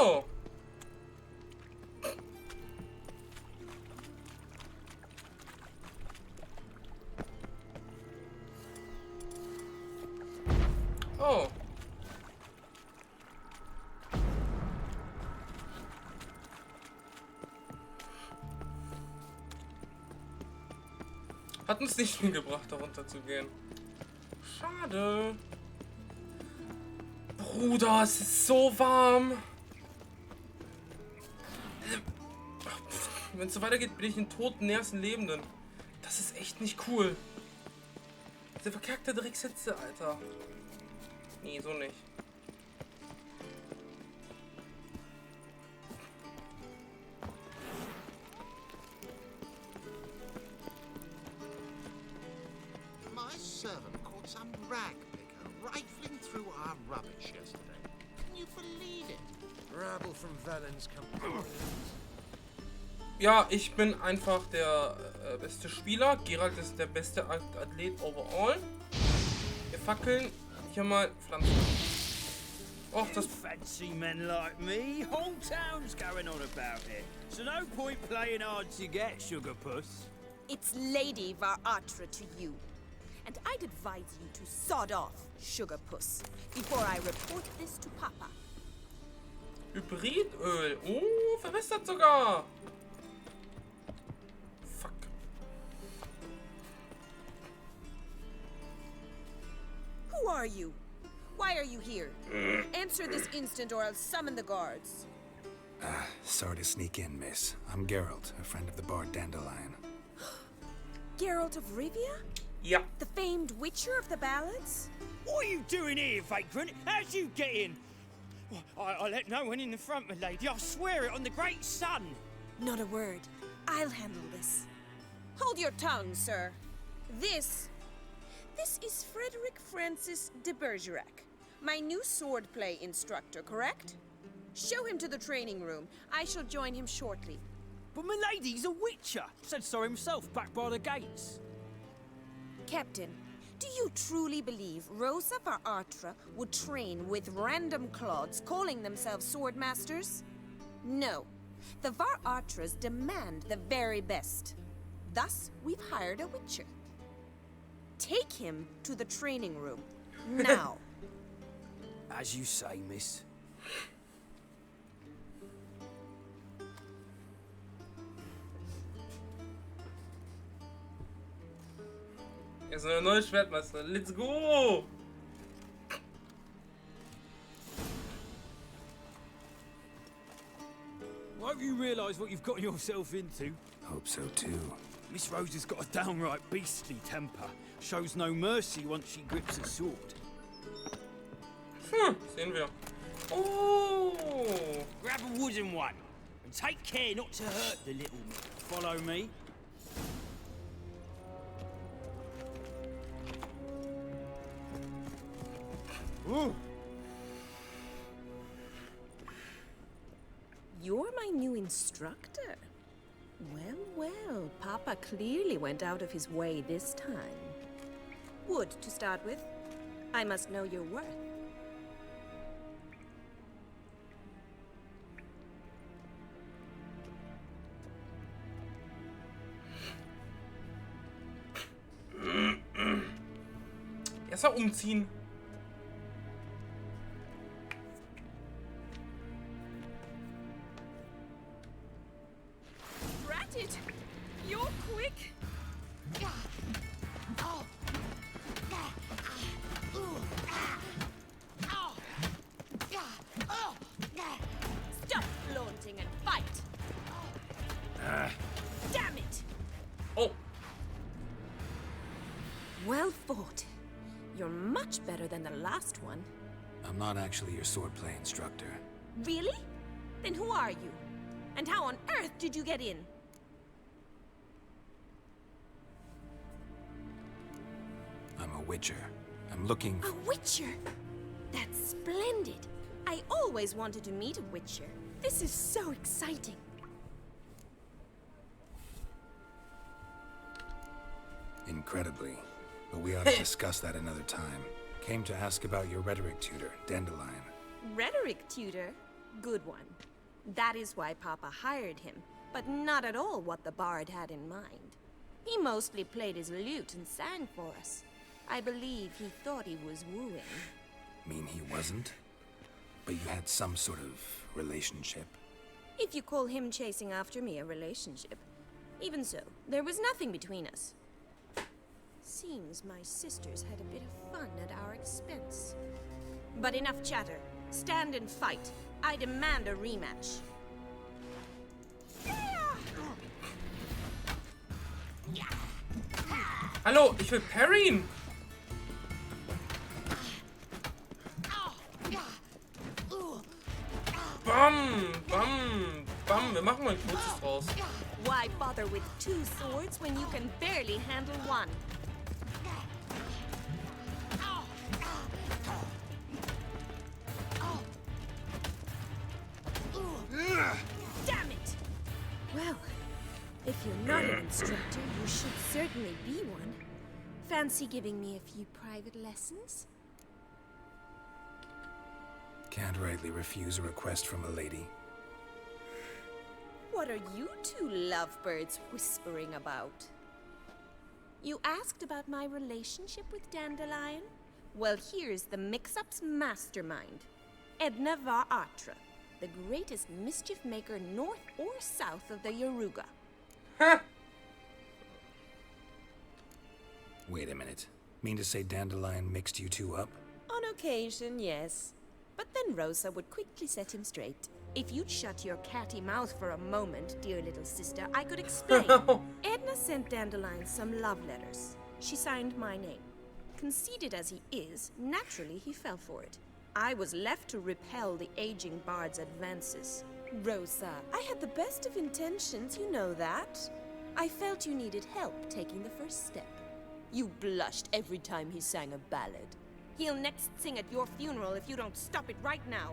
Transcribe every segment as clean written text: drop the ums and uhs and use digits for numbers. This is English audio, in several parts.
Oh! Oh. Hat uns nicht viel gebracht, darunter zu gehen. Schade. Bruder, es ist so warm. Wenn es so weitergeht, bin ich in toten, nächsten Lebenden. Das ist echt nicht cool. Diese verkackte Drecksitze, Alter. Nee, so nicht. My servant caught some rag picker rifling through our rubbish yesterday. Can you believe it? Rabble from Valen's company. Ja, ich bin einfach der beste Spieler. Geralt ist der beste Athlet overall. Wir fackeln hier mal Pflanzen. Och, das... Fancy men like me. Whole town's going on about it. So no point playing hard to get, sugar puss. It's Lady Varatra to you. And I'd advise you to sod off, sugar puss, before I report this to Papa. Hybridöl. Oh, verbessert sogar. Fuck. Who are you? Why are you here? Answer this instant or I'll summon the guards. Sorry to sneak in, miss. I'm Geralt, a friend of the bard Dandelion. Geralt of Rivia? Ja. The famed witcher of the ballads? What are you doing here, vagrant? How'd you get in? I let no one in the front, my lady. I swear it on the great sun. Not a word. I'll handle this. Hold your tongue, sir. This is Frederick Francis de Bergerac, my new swordplay instructor, correct? Show him to the training room. I shall join him shortly. But my lady's a witcher. Said so himself back by the gates. Captain, do you truly believe Rosa Varatra would train with random clods calling themselves sword masters? No. The Varatras demand the very best. Thus, we've hired a witcher. Take him to the training room. Now. As you say, miss. Er ist ein neuer Schwertmeister. Let's go! Hope you realise what you've got yourself into. Hope so too. Miss Rosa's got a downright beastly temper. Shows no mercy once she grips a sword. Sehen wir. Oh! Grab a wooden one and take care not to hurt the little man. Follow me. Ooh. You're my new instructor. Well, well, Papa clearly went out of his way this time. Wood, to start with. I must know your worth. Erstmal umziehen. You're quick. Stop flaunting and fight. Damn it. Oh. Well fought. You're much better than the last one. I'm not actually your swordplay instructor. Really? Then who are you? And how on earth did you get in? I'm a witcher. I'm looking A witcher? That's splendid. I always wanted to meet a witcher. This is so exciting. incredibly. But we ought to discuss that another time. Came to ask about your rhetoric tutor, Dandelion. Rhetoric tutor? good one. That is why Papa hired him, but not at all what the bard had in mind. He mostly played his lute and sang for us. I believe he thought he was wooing. Mean he wasn't? But you had some sort of relationship? If you call him chasing after me a relationship. Even so, there was nothing between us. Seems my sisters had a bit of fun at our expense. But enough chatter. Stand and fight. I demand a rematch. Hallo, ich will parryen. Bam, bam, bam. Wir machen mal ein kurzes draus. Why bother with two swords when you can barely handle one? Damn it! Well, if you're not an instructor, you should certainly be one. Fancy giving me a few private lessons? Can't rightly refuse a request from a lady. What are you two lovebirds whispering about? You asked about my relationship with Dandelion? Well, here's the mix-up's mastermind. Edna var Atra, the greatest mischief maker north or south of the Yaruga. Ha! Wait a minute. Mean to say Dandelion mixed you two up? On occasion, yes. But then Rosa would quickly set him straight. If you'd shut your catty mouth for a moment, dear little sister, I could explain. Edna sent Dandelion some love letters. She signed my name. Conceited as he is, naturally he fell for it. I was left to repel the aging bard's advances. Rosa, I had the best of intentions, you know that. I felt you needed help taking the first step. You blushed every time he sang a ballad. He'll next sing at your funeral if you don't stop it right now.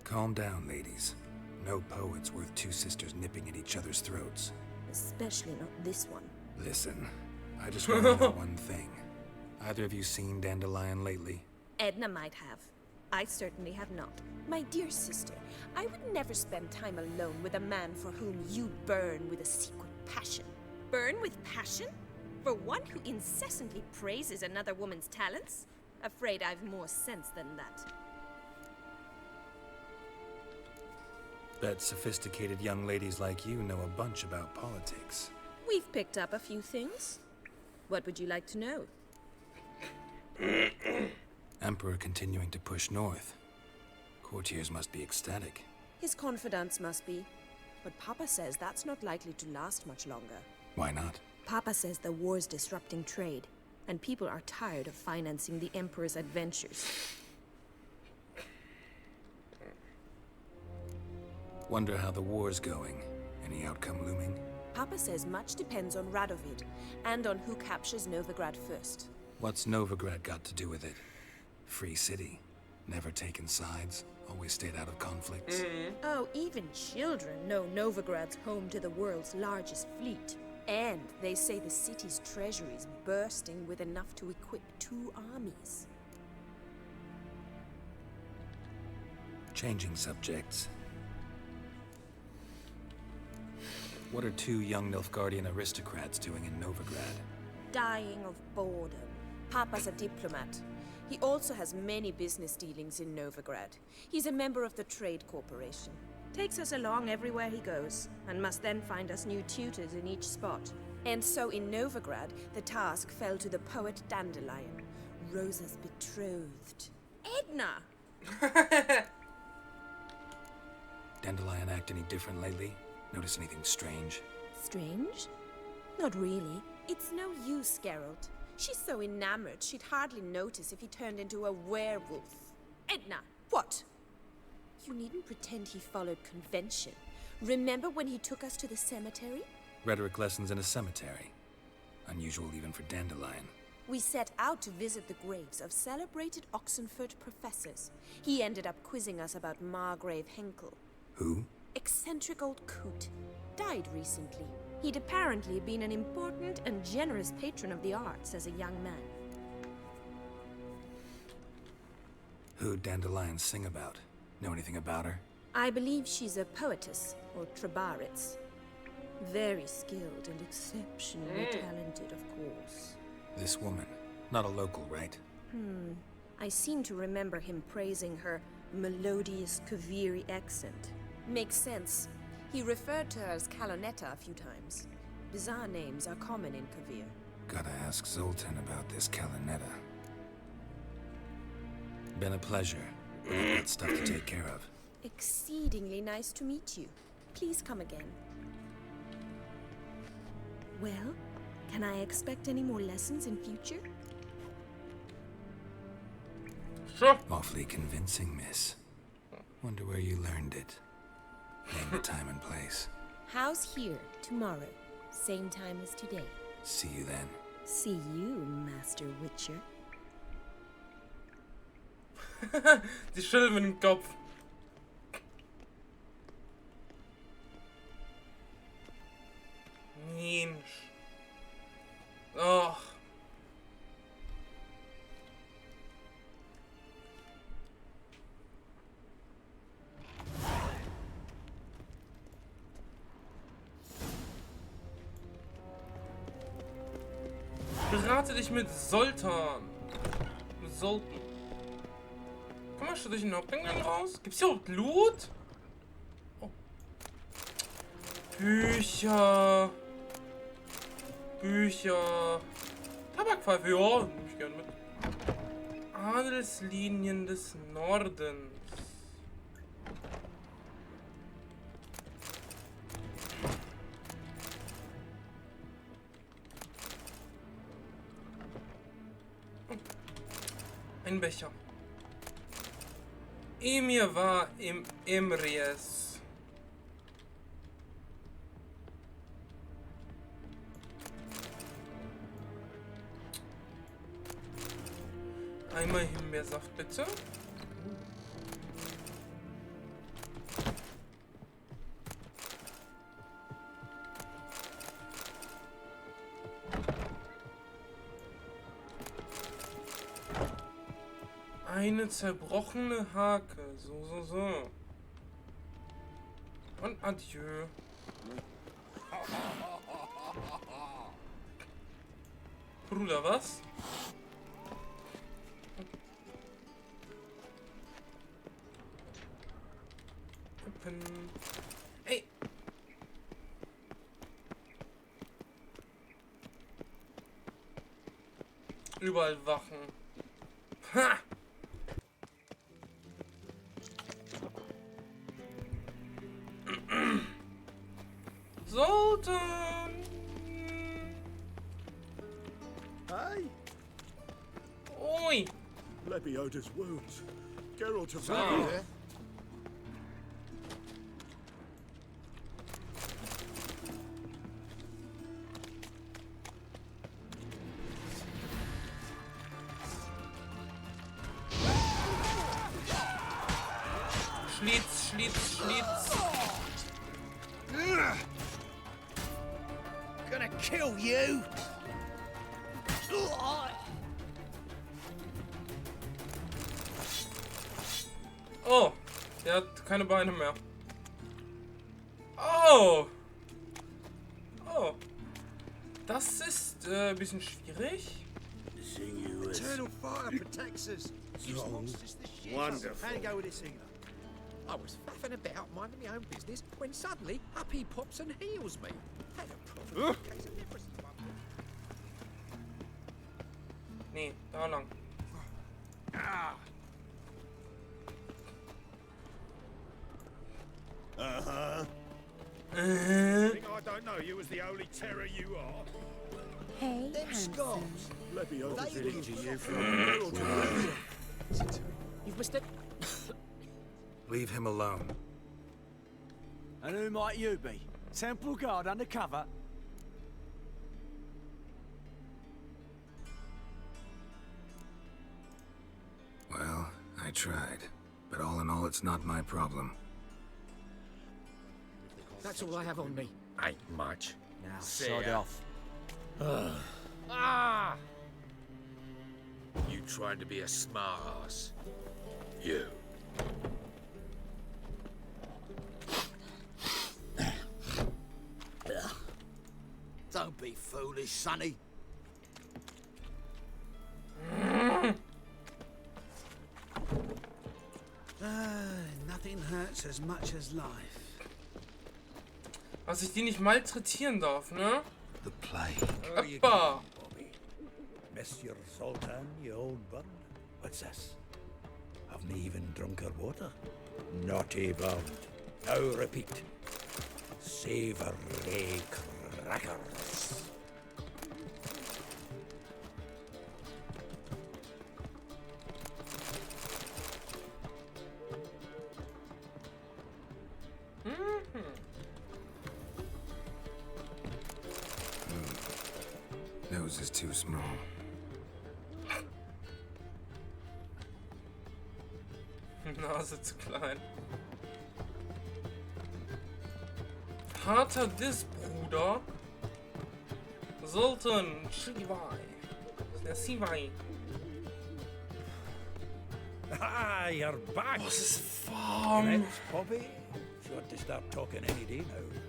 Calm down, ladies. No poet's worth two sisters nipping at each other's throats. Especially not this one. Listen, I just want to know one thing. Either of you seen Dandelion lately? Edna might have. I certainly have not. My dear sister, I would never spend time alone with a man for whom you burn with a secret passion. Burn with passion? For one who incessantly praises another woman's talents? Afraid I've more sense than that. Bet sophisticated young ladies like you know a bunch about politics. We've picked up a few things. What would you like to know? Emperor continuing to push north. Courtiers must be ecstatic. His confidants must be. But Papa says that's not likely to last much longer. Why not? Papa says the war's disrupting trade, and people are tired of financing the Emperor's adventures. Wonder how the war's going. Any outcome looming? Papa says much depends on Radovid, and on who captures Novigrad first. What's Novigrad got to do with it? Free city. Never taken sides. Always stayed out of conflicts. Oh, even children know Novigrad's home to the world's largest fleet. And they say the city's treasury is bursting with enough to equip 2 armies. Changing subjects. What are 2 young Nilfgaardian aristocrats doing in Novigrad? Dying of boredom. Papa's a diplomat. He also has many business dealings in Novigrad. He's a member of the Trade Corporation. Takes us along everywhere he goes, and must then find us new tutors in each spot. And so in Novigrad, the task fell to the poet Dandelion, Rosa's betrothed. Edna! Dandelion act any different lately? Notice anything strange? Strange? Not really. It's no use, Geralt. She's so enamored, she'd hardly notice if he turned into a werewolf. Edna! What? You needn't pretend he followed convention. Remember when he took us to the cemetery? Rhetoric lessons in a cemetery. Unusual even for Dandelion. We set out to visit the graves of celebrated Oxenford professors. He ended up quizzing us about Margrave Henkel. Who? Eccentric old coot. Died recently. He'd apparently been an important and generous patron of the arts as a young man. Who'd dandelions sing about? Know anything about her? I believe she's a poetess, or trabaritz. Very skilled and exceptionally talented, of course. This woman. Not a local, right? I seem to remember him praising her melodious Kaviri accent. Makes sense. He referred to her as Calonetta a few times. Bizarre names are common in Kavir. Gotta ask Zoltan about this Calonetta. Been a pleasure. But I've got stuff to take care of. Exceedingly nice to meet you. Please come again. Well, can I expect any more lessons in future? Sure. Awfully convincing, miss. Wonder where you learned it. Name the time and place. House here, tomorrow. Same time as today. See you then. See you, Master Witcher. Die schütteln mit dem Kopf. Mensch. Ach. Berate dich mit Zoltan. Mit Zoltan. Komm mal schon durch den Haupteingang raus. Gibt's hier überhaupt Loot? Oh. Bücher. Bücher. Tabakpfeife, ja, nehme ich gerne mit. Adelslinien des Nordens. Ein Becher. Emir war im Emries. Einmal Himbeersaft, bitte. Eine zerbrochene Hake. So. Und adieu. Bruder, was? Ey! Überall Wachen. Ha! Zoltan! Hey, Oi! Lebioda's wounds. Geralt of Ah. Rivia. Schlitz. Gonna kill you! Oh, der hat keine Beine mehr. Oh! Das ist ein bisschen schwierig. Eternal fire protects us. Use monsters the shit. Wonderful. How to go with this singer? I was faffing about minding my own business when suddenly up he pops and heals me. Had a problem. Case of leprosy. Nee, da lang. Think I don't know you as the holy terror you are. Hey, Them handsome. scarves. Lebioda's They really leave to you you from from Geralt of Rivia. You've missed it. Leave him alone. And who might you be? Temple guard undercover? Well, I tried. But all in all, it's not my problem. That's all I have on me. Ain't much. Now, sod off. You trying to be a smart ass? foolish sonny. Nothing hurts as much as life. Was ich die nicht malträtieren darf, ne? The plague. Hoppa! Bobby. Miss your Sultan, you old bird? What's this? Haven't even drunk her water? Naughty bird. Now repeat. Savory crackers. Nose is too small. Nase zu klein. Harter Diss, Bruder. Sultan, Shivai. Der Sivai. Ah, you're back. Was ist warm? Thanks, Bobby. Sure to start talking any day now.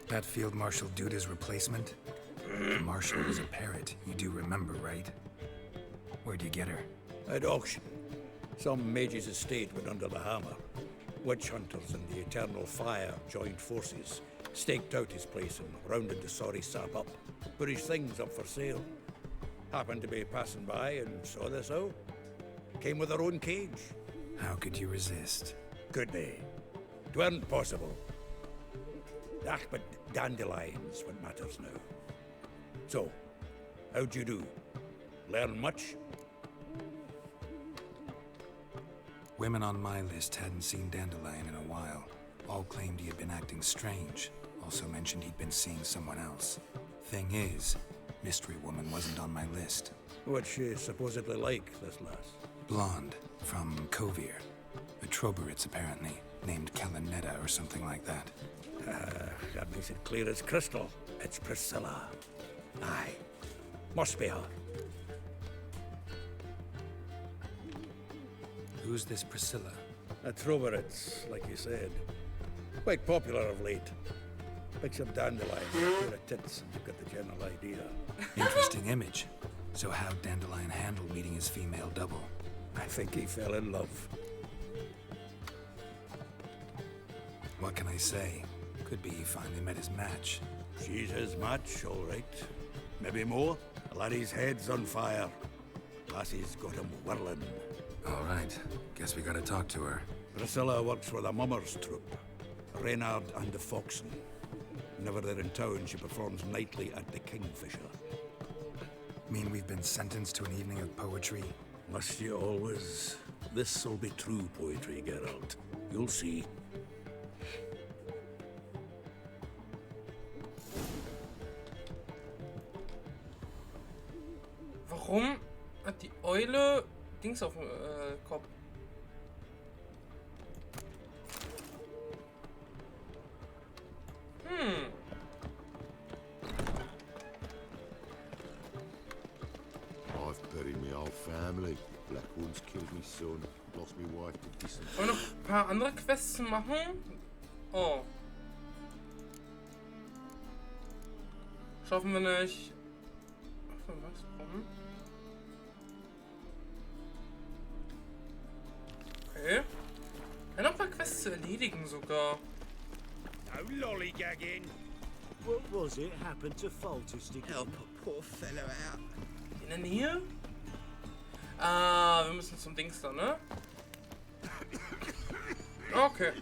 That Field Marshal Duda's replacement? The Marshal was a parrot, you do remember, right? Where'd you get her? At auction. Some mage's estate went under the hammer. Witch hunters and the Eternal Fire joined forces, staked out his place and rounded the sorry sap up. Put his things up for sale. Happened to be passing by and saw this out. Came with her own cage. How could you resist? Could be. 'Tweren't possible. Ah, but dandelions what matters now. So, how'd you do? Learn much? Women on my list hadn't seen Dandelion in a while. All claimed he had been acting strange. Also mentioned he'd been seeing someone else. Thing is, Mystery Woman wasn't on my list. What's she supposedly like, this lass? Blonde, from Kovir. A Troberitz, apparently. Named Kalanetta or something like that. That makes it clear as crystal. It's Priscilla. Aye. Must be her. Who's this Priscilla? A Troberitz, like you said. Quite popular of late. Picture dandelion, a pair of tits, and you've got the general idea. Interesting image. So how'd Dandelion handle meeting his female double? I think he fell in love. What can I say? Could be he finally met his match. She's his match, all right. Maybe more. The laddie's head's on fire. Lassie's got him whirling. All right. Guess we gotta talk to her. Priscilla works for the Mummers troupe. Reynard and the Foxen. Whenever they're in town, she performs nightly at the Kingfisher. Mean we've been sentenced to an evening of poetry? Must you always? This'll be true poetry, Geralt. You'll see. Warum hat die Eule Dings auf dem Kopf? I've buried my whole family. Black ones killed me son. Lost my wife to distance. Wollen wir noch ein paar andere Quests machen? Oh. Schaffen wir nicht. Ach, was? Warum? Okay. Ja, noch ein paar Quests zu erledigen sogar. No lollygagging. What was it happened to Falterstick? Help a poor fellow out. In der Nähe? Ah, wir müssen zum Dings da, ne? Okay.